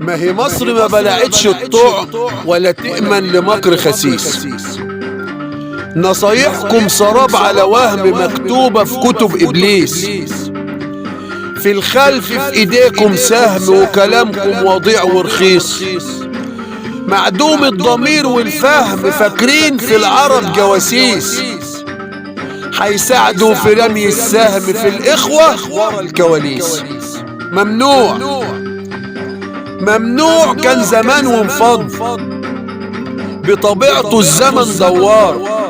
ما هي مصر ما بلعتش الطعم ولا تأمن لمكر خسيس. نصايحكم سراب على وهم مكتوبة في كتب إبليس. في الخلف في إيديكم سهم وكلامكم وضيع ورخيص. معدوم الضمير والفهم فاكرين في العرب جواسيس. هيساعدوا في رمي السهم في الإخوة ورا الكواليس. ممنوع ممنوع كان زمان وانفض. بطبيعته الزمن دوار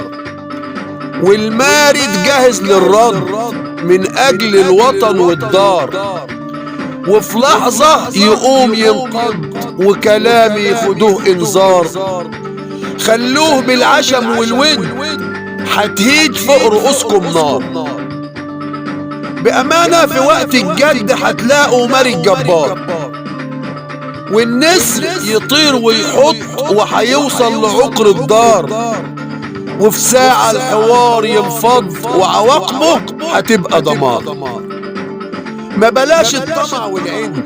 والمارد جاهز للرد من أجل الوطن والدار. وفي لحظة يقوم ينقض وكلامي ياخدوه انذار. خلوه بالعشم والود هتهيج فوق رؤوسكم نار. بأمانة في وقت الجد هتلاقوا مارد جبار والنسر يطير ويحط وهيوصل لعقر الدار. وفي ساعة الحوار ينفض وعواقبه هتبقى دمار. ما بلاش الطمع والعند،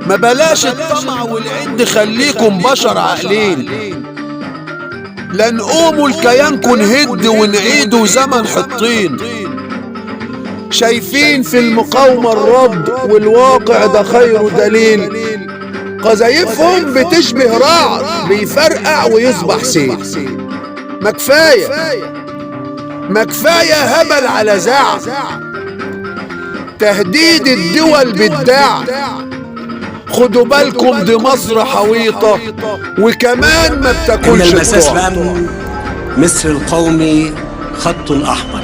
ما بلاش الطمع والعند، خليكم بشر عاقلين. لا نقوموا لكيانكم نهد ونعيدوا زمن حطين. شايفين في المقاومة الرد والواقع ده خير دليل. قذايفهم بتشبه رعد بيفرقع ويصبح سيل. ما كفاية ما كفاية هبل على زعم. تهديد الدول بالدعم. خدوا بالكم دي مصر حويطة وكمان ما بتاكلش المساس الأمن مصر القومي خط أحمر.